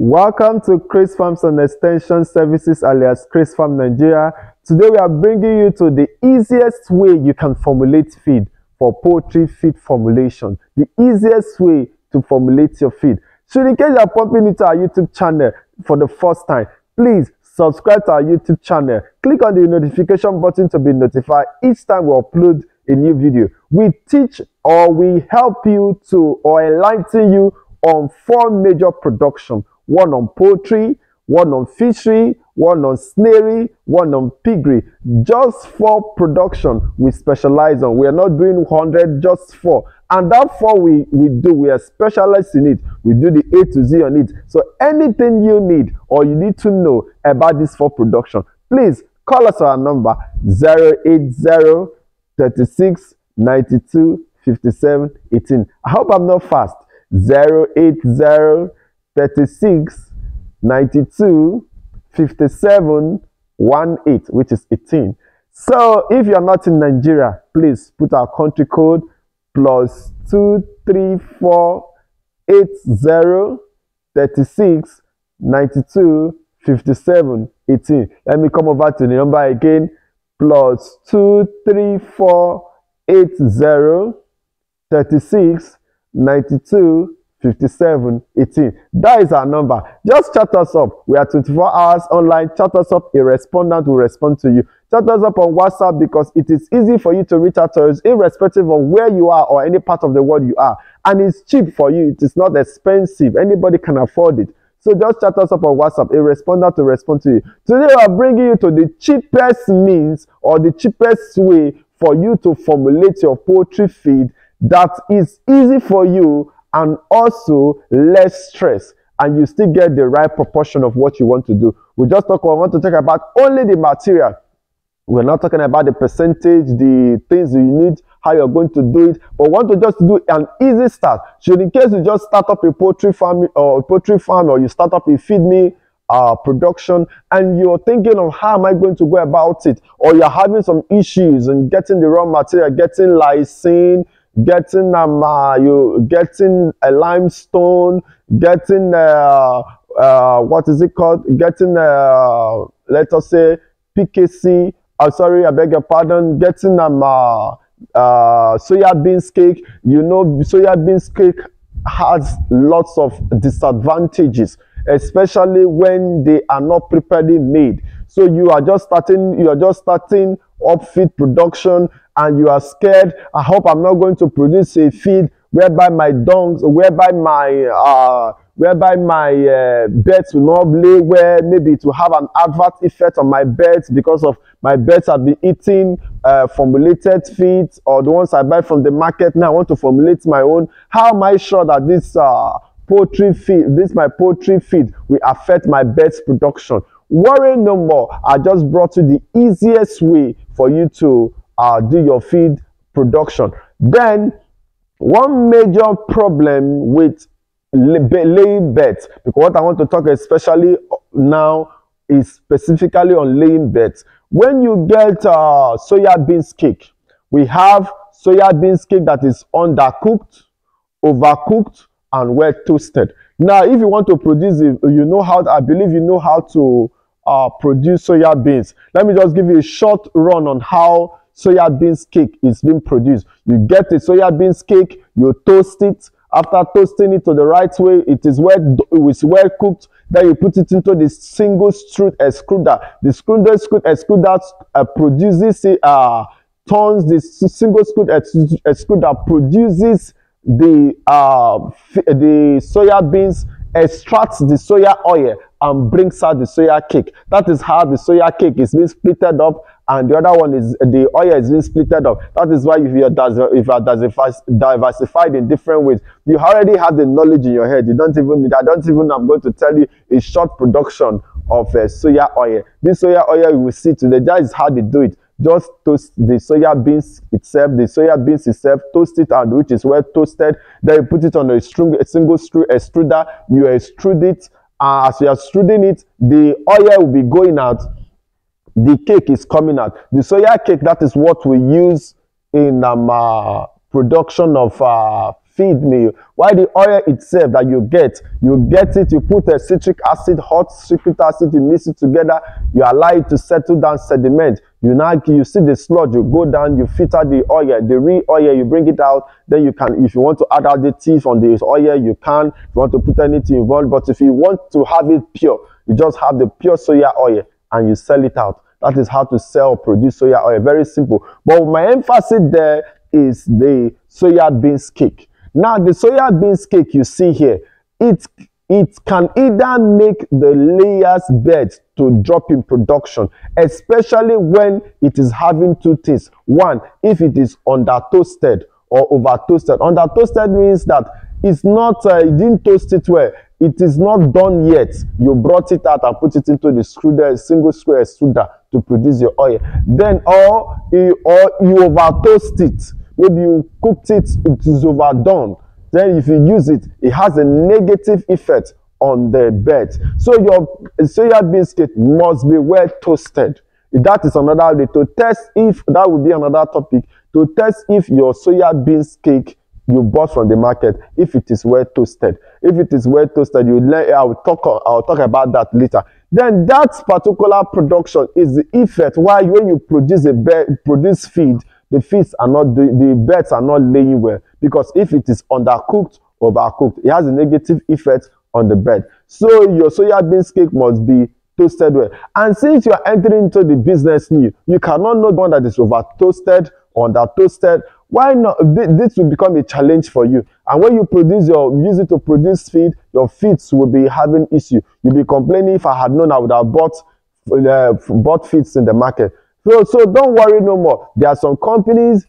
Welcome to Chris Farms and Extension Services alias Chris Farm Nigeria. Today we are bringing you to the easiest way you can formulate feed for poultry feed formulation. The easiest way to formulate your feed. So in case you are popping into our YouTube channel for the first time, please subscribe to our YouTube channel. Click on the notification button to be notified each time we upload a new video. We teach or we help you to or enlighten you on 4 major production. One on poultry, one on fishery, one on snakery, one on piggery. Just 4 production we specialize on. We are not doing 100, just 4. And that 4 we are specialized in it. We do the A to Z on it. So anything you need or you need to know about this 4 production, please call us on our number 080 36 92 57 18. I hope I'm not fast. 080 36 92 57 18, which is 18. So if you're not in Nigeria, please put our country code +234 80 36 92 57 18. Let me come over to the number again. +234 80 36 92 57 18. That is our number. Just chat us up. We are 24 hours online. Chat us up. A respondent will respond to you. Chat us up on WhatsApp because it is easy for you to reach out to us irrespective of where you are or any part of the world you are. And it's cheap for you. It is not expensive. Anybody can afford it. So just chat us up on WhatsApp. A respondent will respond to you. Today we are bringing you to the cheapest means or the cheapest way for you to formulate your poultry feed that is easy for you and also less stress, and you still get the right proportion of what you want to do. We want to talk about only the material. We're not talking about the percentage, the things you need, how you're going to do it, but we want to just do an easy start. So in case you just start up a poultry farm or you start up a feed me production and you're thinking of how am I going to go about it, or you're having some issues in getting the raw material, getting lysine, getting getting a limestone, getting what is it called, getting let us say PKC, sorry, I beg your pardon, getting soya beans cake. You know, soya beans cake has lots of disadvantages, especially when they are not properly made. So you are just starting up feed production and you are scared. I hope I'm not going to produce a feed whereby my beds will not lay, where maybe it will have an adverse effect on my beds because of my beds have been eating formulated feeds or the ones I buy from the market. Now I want to formulate my own. How am I sure that this my poultry feed will affect my bed's production? Worry no more. I just brought you the easiest way for you to do your feed production. Then one major problem with laying beds, because what I want to talk especially now is specifically on laying beds. When you get soya beans cake, we have soya beans cake that is undercooked, overcooked, and well toasted. Now if you want to produce it, I believe you know how to produce soya beans. Let me just give you a short run on how soya beans cake is being produced. You get a soya beans cake, you toast it. After toasting it to the right way, it is well cooked. Then you put it into the single screw extruder. The single screw extruder produces turns the single screw extruder produces the soya beans, extracts the soya oil and brings out the soya cake. That is how the soya cake is being splitted up, and the other one is the oil is being splitted up. That is why if you are diversified in different ways, you already have the knowledge in your head. You don't even need. I'm going to tell you a short production of soya oil. This soya oil you will see today. That is how they do it. Just toast the soya beans itself, toast it, and which is well toasted. Then you put it on a single screw extruder. You extrude it. As you are extruding it, the oil will be going out. The cake is coming out. The soya cake, that is what we use in production of feed meal. While the oil itself that you get it, you put a citric acid, hot citric acid, you mix it together, you allow it to settle down, sediment. You see the sludge, you go down, you filter the oil, the real oil, you bring it out. Then you can, if you want to add additives on the oil, you can. If you want to put anything involved, but if you want to have it pure, you just have the pure soya oil and you sell it out. That is how to sell or produce soya oil. Very simple. But my emphasis there is the soya beans cake. Now, the soya beans cake you see here, it can either make the layers bed to drop in production, especially when it is having two things. One, if it is under toasted or over toasted. Under toasted means that it's not, you didn't toast it well. It is not done yet. You brought it out and put it into the extruder, single square extruder to produce your oil. Then, or you over toast it. Maybe you cooked it, it is overdone. Then if you use it, it has a negative effect on the bed. So your soya beans cake must be well toasted. That is another way to test if, that would be another topic, to test if your soya beans cake you bought from the market, if it is well toasted. If it is well toasted, I'll talk about that later. Then that particular production is the effect why when you produce feed, the feeds are not, the beds are not laying well, because if it is undercooked or overcooked, it has a negative effect on the bed. So your soya beans cake must be toasted well. And since you are entering into the business new, you cannot know the one that is over toasted or under toasted. Why not? This will become a challenge for you. And when you use it to produce feed, your feeds will be having issue. You'll be complaining, if I had known, I would have bought feeds in the market. So don't worry no more. There are some companies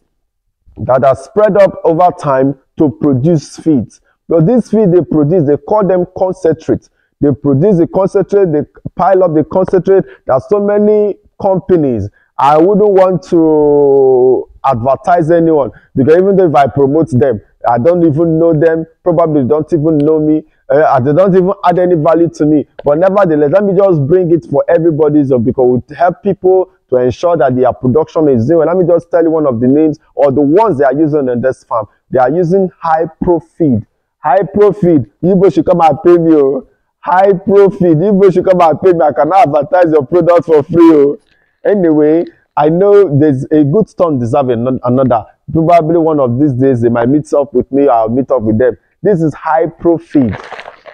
that are spread up over time to produce feeds. But this feed they produce, they call them concentrate. They produce the concentrate, they pile up the concentrate. There are so many companies. I wouldn't want to advertise anyone, because even though if I promote them, I don't even know them, probably don't even know me, they don't even add any value to me. But nevertheless, let me just bring it for everybody's job, because it would help people to ensure that their production is zero. Let me just tell you one of the names or the ones they are using in this farm. They are using high profit. High profit. You should come and pay me. Oh. High profit. You should come and pay me. I cannot advertise your product for free. Oh. Anyway, I know there's a good storm deserving another. Probably one of these days they might meet up with me. I'll meet up with them. This is high profit.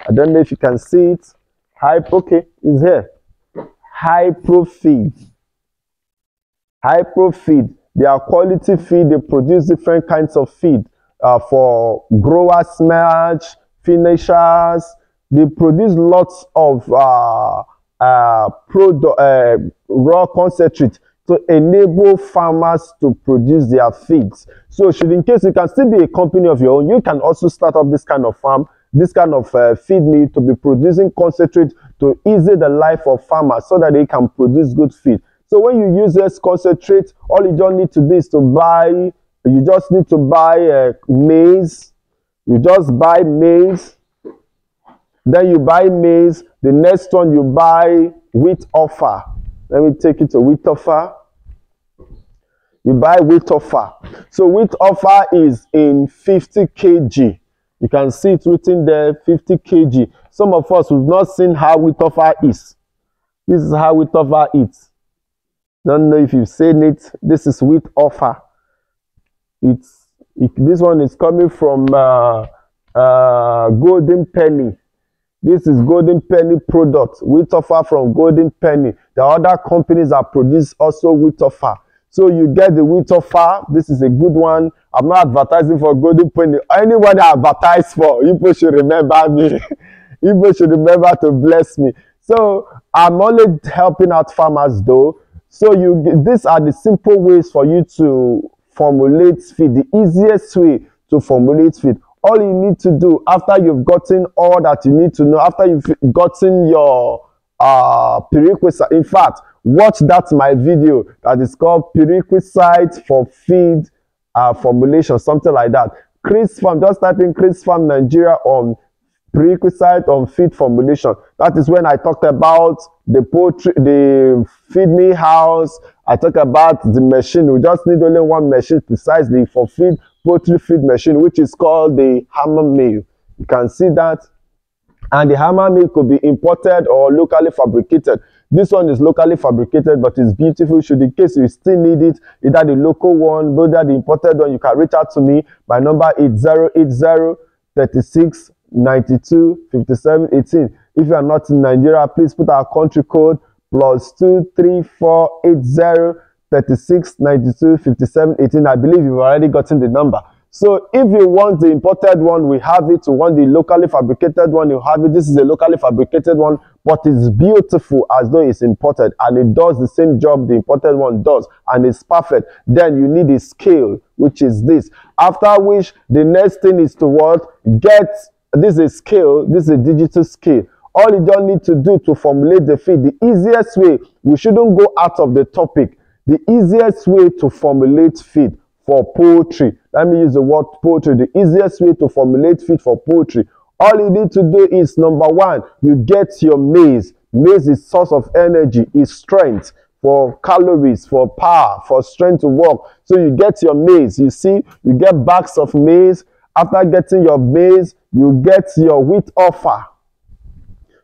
I don't know if you can see it. Okay, it's here. High profit. High profit. They are quality feed. They produce different kinds of feed for growers, merch, finishers. They produce lots of raw concentrate to enable farmers to produce their feeds. So should, in case you can still be a company of your own, you can also start up this kind of farm, this kind of feed mill to be producing concentrate to ease the life of farmers so that they can produce good feed. So when you use this concentrate, all you just need to do is to buy, you just need to buy maize. You just buy maize. Then you buy maize. The next one you buy wheat offal. Let me take it to wheat offal. You buy wheat offal. So wheat offal is in 50 kg. You can see it written there, 50 kg. Some of us have not seen how wheat offal is. This is how wheat offal is. Don't know if you've seen it. This is wheat offal. This one is coming from Golden Penny. This is Golden Penny product, wheat offal from Golden Penny. The other companies that produce also wheat offal. So you get the wheat offal. This is a good one. I'm not advertising for Golden Penny. Anyone I advertise for, you should remember me. You should remember to bless me. So I'm only helping out farmers though. So these are the simple ways for you to formulate feed, the easiest way to formulate feed. All you need to do after you've gotten all that you need to know, after you've gotten your prerequisite, in fact, watch my video that is called Prerequisites for Feed Formulation, something like that. Chris Farm, just type in Chris Farm Nigeria on prerequisite on feed formulation. That is when I talked about the poultry, the feed me house. I talk about the machine. We just need only one machine precisely for feed poultry feed machine, which is called the hammer mill. You can see that. And the hammer mill could be imported or locally fabricated. This one is locally fabricated, but it's beautiful. Should in case you still need it, either the local one, either the imported one, you can reach out to me. My number is 080 36 92 57 18. If you are not in Nigeria, please put our country code +2 3 4 80 36 92 57 18. I believe you've already gotten the number. So if you want the imported one, we have it. You want the locally fabricated one, you have it. This is a locally fabricated one, but it's beautiful as though it's imported, and it does the same job the imported one does, and it's perfect. Then you need a scale, which is this. After which, the next thing is to what? Get, this is a scale, this is a digital scale. All you don't need to do to formulate the feed, the easiest way, we shouldn't go out of the topic. The easiest way to formulate feed for poultry, let me use the word poultry, the easiest way to formulate feed for poultry, all you need to do is, number one, you get your maize. Maize is source of energy, is strength, for calories, for power, for strength to work. So you get your maize. You see, you get bags of maize. After getting your maize, you get your wheat offal.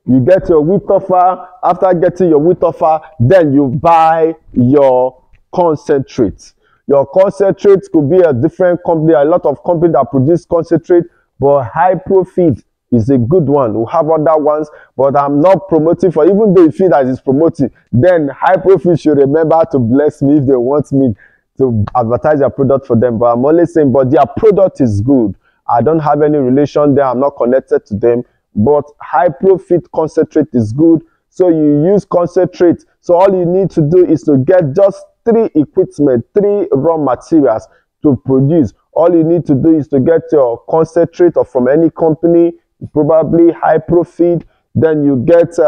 You get your wheat offal. After getting your wheat offal, then you buy your concentrate. Your concentrate could be a different company. A lot of companies that produce concentrate, but High Profit is a good one. We have other ones, but I'm not promoting for, even though you feel that it's promoting, then High Profit should remember to bless me if they want me to advertise their product for them. But I'm only saying, but their product is good. I don't have any relation there. I'm not connected to them. But High Profit concentrate is good. So you use concentrate. So all you need to do is to get just 3 equipment, 3 raw materials to produce. All you need to do is to get your concentrate or from any company, probably High Profit. Then you get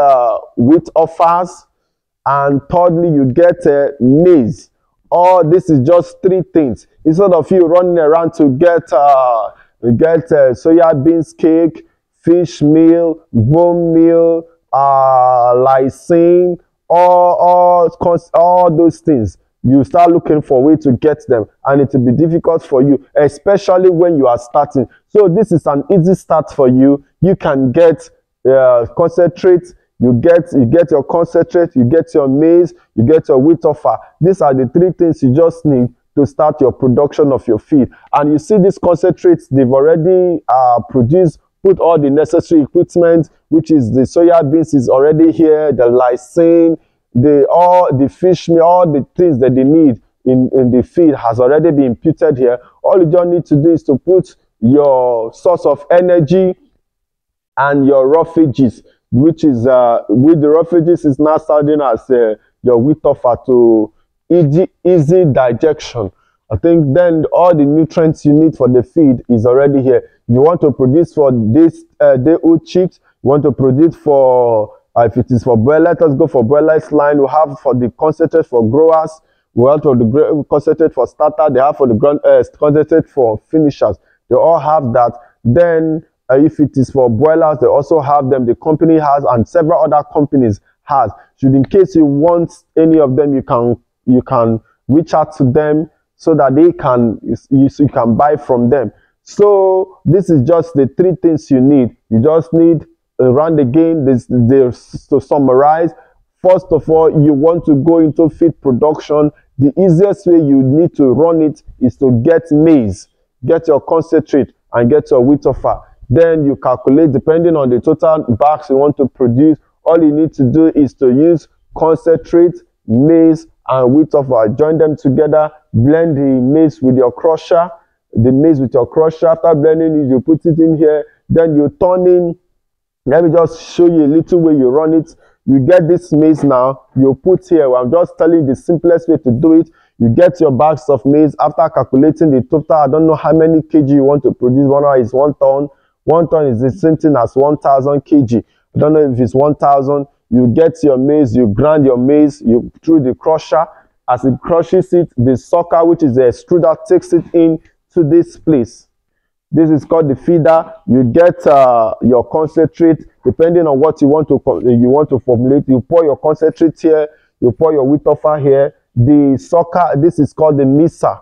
wheat offals, and thirdly you get maize. All this is just 3 things. Instead of you running around to get soya beans cake, fish meal, bone meal, lysine, all those things, you start looking for a way to get them, and it will be difficult for you, especially when you are starting. So this is an easy start for you. You can get concentrate, you get your concentrate, you get your maize, you get your wheat offal. These are the 3 things you just need to start your production of your feed. And you see these concentrates, they've already produced, put all the necessary equipment, which is the soya beans is already here, the lysine, all the fish meal, all the things that they need in the feed has already been imputed here. All you don't need to do is to put your source of energy and your roughages, which is with the roughages is now serving as your wheat offal to easy digestion. I think then all the nutrients you need for the feed is already here. If you want to produce for this day-old chicks, you want to produce for if it is for broiler, let's go for broilers line. We have for the concentrate for growers. We have for the concentrate for starter. They have for the concentrate for finishers. They all have that. Then if it is for broilers, they also have them. The company has, and several other companies has. Should in case you want any of them, you can reach out to them so that they can you can buy from them. So this is just the 3 things you need. You just need around again, to summarize. First of all, you want to go into feed production. The easiest way you need to run it is to get maize, get your concentrate, and get your wheat offal. Then you calculate depending on the total bags you want to produce. All you need to do is to use concentrate, maize, and wheat offal. Join them together, blend the maize with your crusher. After blending it, you put it in here. Then you turn in. Let me just show you a little way you run it. You get this maize now, you put here. I'm just telling you the simplest way to do it. You get your bags of maize. After calculating the total, I don't know how many kg you want to produce. One is 1 ton. 1 ton is the same thing as 1,000 kg. I don't know if it's 1,000. You get your maize, you grind your maize, you through the crusher. As it crushes it, the sucker, which is the extruder, takes it in to this place. This is called the feeder. You get your concentrate, depending on what you want to formulate. You pour your concentrate here, you pour your wheat offal here. The sucker, this is called the mixer.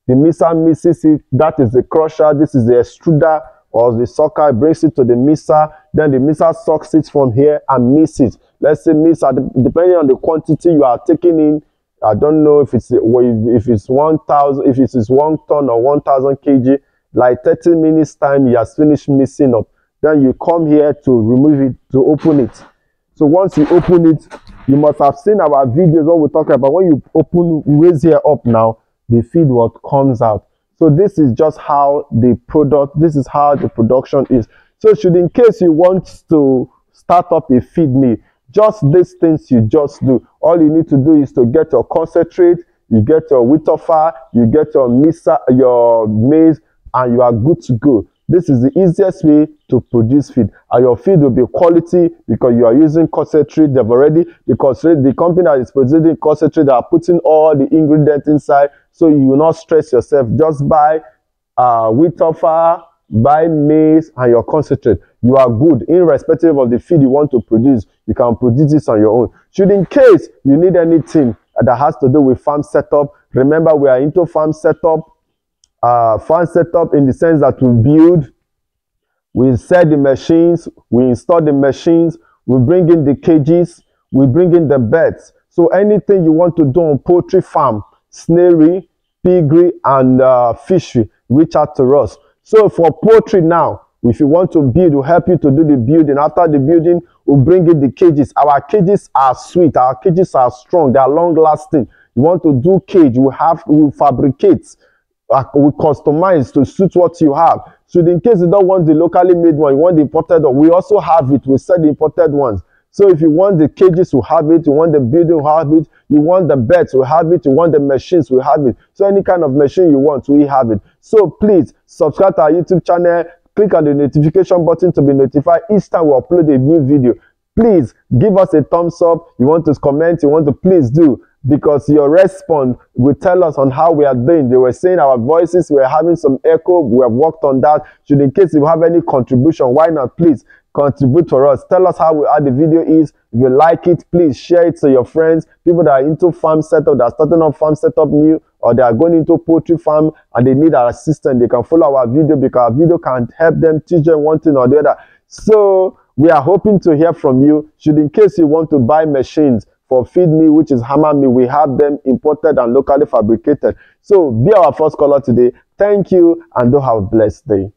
The mixer mixes it. That is the crusher. This is the extruder or the sucker. It brings it to the mixer. Then the mixer sucks it from here and mixes it. Let's say mixer, depending on the quantity you are taking in. I don't know if it's 1,000, if it is 1 ton or 1,000 kg. Like 30 minutes time, he has finished mixing up. Then you come here to remove it, to open it. So once you open it, you must have seen our videos what we're talking about. When you open, raise here up now, the feed what comes out. So this is just how the product, this is how the production is. So should in case you want to start up a feed mill, just these things you just do. All you need to do is to get your concentrate, you get your wheat offal, you get your maize, and you are good to go. This is the easiest way to produce feed, and your feed will be quality because you are using concentrate. They've already, the company that is producing concentrate, they are putting all the ingredients inside, so you will not stress yourself. Just buy wheat offal, buy maize and your concentrate. You are good. Irrespective of the feed you want to produce, you can produce this on your own. Should in case you need anything that has to do with farm setup, remember we are into farm setup. Farm setup in the sense that we build, we sell the machines, we install the machines, we bring in the cages, we bring in the beds. So anything you want to do on poultry farm, snairy, piggery, and fishery, reach out to us. So for poultry now, if you want to build, we'll help you to do the building. After the building, we'll bring in the cages. Our cages are sweet, our cages are strong, they are long lasting. You want to do cage, we fabricate. We customize to suit what you have. So in case you don't want the locally made one, you want the imported one, we also have it. We sell the imported ones. So if you want the cages, we have it. You want the building, we have it. You want the beds, we have it. You want the machines, we have it. So any kind of machine you want, we have it. So please subscribe to our YouTube channel. Click on the notification button to be notified each time we upload a new video. Please give us a thumbs up. You want to comment, you want to, please do, because your response will tell us on how we are doing. They were saying our voices were having some echo. We have worked on that. Should in case you have any contribution, why not please contribute for us. Tell us how the video is. If you like it, please share it to your friends, people that are into farm setup, that are starting up farm setup new, or they are going into poultry farm and they need our assistance. They can follow our video because our video can help them, teach them one thing or the other. So we are hoping to hear from you. Should in case you want to buy machines for feed mill, which is hammer mill, we have them imported and locally fabricated. So be our first caller today. Thank you and do have a blessed day.